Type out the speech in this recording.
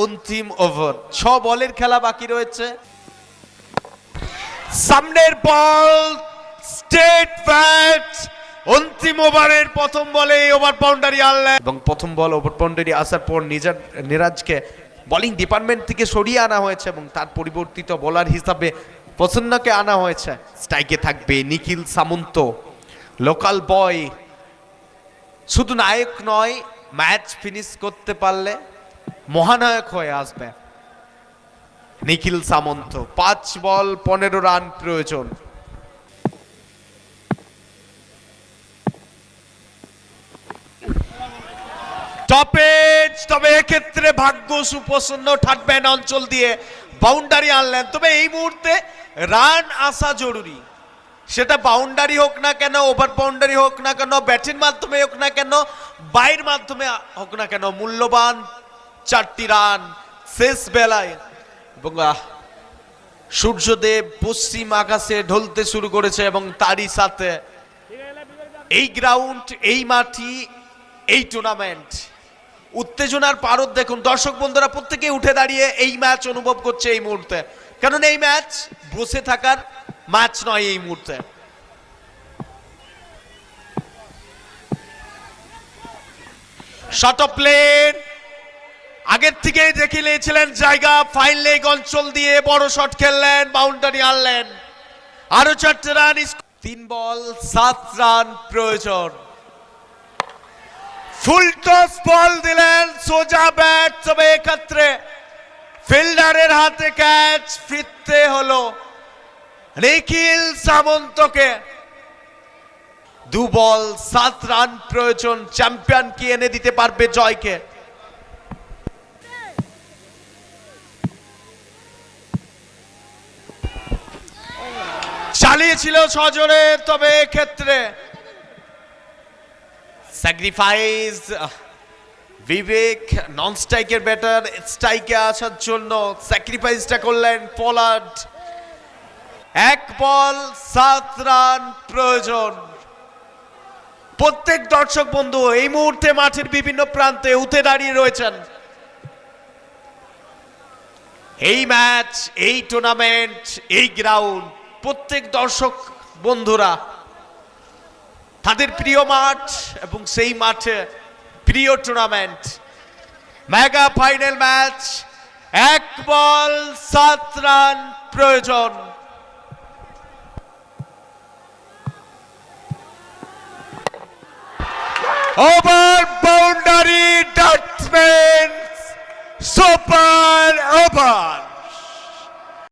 অন্তিম ওভার, 6 বলের খেলা বাকি রয়েছে। সামনের বল, স্টেট ব্যাট, অন্তিম ওভারের প্রথম বলে ওভার বাউন্ডারি আনলেন এবং প্রথম বল ওভার বাউন্ডারি আসার পর নিরাজকে বোলিং ডিপার্টমেন্ট থেকে সরিয়ে আনা হয়েছে এবং তার পরিবর্তিত বোলার হিসাবে প্রসন্নকে আনা হয়েছে। স্ট্রাইকে থাকবে নিখিল সামন্ত, লোকাল বয়, শুধু নায়ক নয়, ম্যাচ ফিনিশ করতে পারলে মহানায়ক হয়ে আসবে নিখিল সামন্ত। 5 বল 15 রান প্রয়োজন। টপেজ, তবে এক্ষেত্রে ভাগ্য সুপ্রসন্ন থাকবেন অঞ্চল দিয়ে বাউন্ডারি আনলেন। তবে এই মুহূর্তে রান আসা জরুরি, সেটা বাউন্ডারি হোক না কেন, ওভার বাউন্ডারি হোক না কেন, ব্যাটের মাধ্যমে হোক না কেন, বাইরের মাধ্যমে হোক না কেন, মূল্যবান 4টি রান শেষ বেলায়। এবং সূর্যদেব পশ্চিম আকাশে ঢলতে শুরু করেছে এবং তারই সাথে এই গ্রাউন্ড, এই মাটি, এই টুর্নামেন্ট উত্তেজনার পারদ দেখুন। দর্শক বন্ধুরা প্রত্যেকে উঠে দাঁড়িয়ে এই ম্যাচ অনুভব করছে এই মুহূর্তে, কারণ এই ম্যাচ বসে থাকার ম্যাচ নয়। এই মুহূর্তে শট অফ প্লেন আগের থেকেই দেখে নিয়েছিলেন জায়গা, ফাইন লেগ অঞ্চল দিয়ে বড় শট খেললেন, বাউন্ডারি আনলেন। আরো 4টে রান, 3 বল 7 রান প্রয়োজন। ফুল টস বল দিলেন, সোজা ব্যাট, তবে এক্ষেত্রে ফিল্ডারের হাতে ক্যাচ, ফিরতে হলো নিখিল সামন্তকে। 2 বল 7 রান প্রয়োজন, চ্যাম্পিয়ন কি এনে দিতে পারবে জয়কে। চালিয়েছিল 6 জনে, তবে এক্ষেত্রে স্যাক্রিফাইস বিবেক, নন স্ট্রাইকের ব্যাটার স্ট্রাইকে আসার জন্য স্যাক্রিফাইসটা করলেন পলার্ড। 1 বল 7 রান প্রয়োজন। প্রত্যেক দর্শক বন্ধু এই মুহূর্তে মাঠের বিভিন্ন প্রান্তে উঠে দাঁড়িয়ে রয়েছেন। এই ম্যাচ, এই টুর্নামেন্ট, এই গ্রাউন্ড, প্রত্যেক দর্শক বন্ধুরা তাদের প্রিয় মাঠ এবং সেই মাঠে প্রিয় টুর্নামেন্ট, মেগা ফাইনাল ম্যাচ। 1 বল 7 রান প্রয়োজন। Over boundary, batsman super over.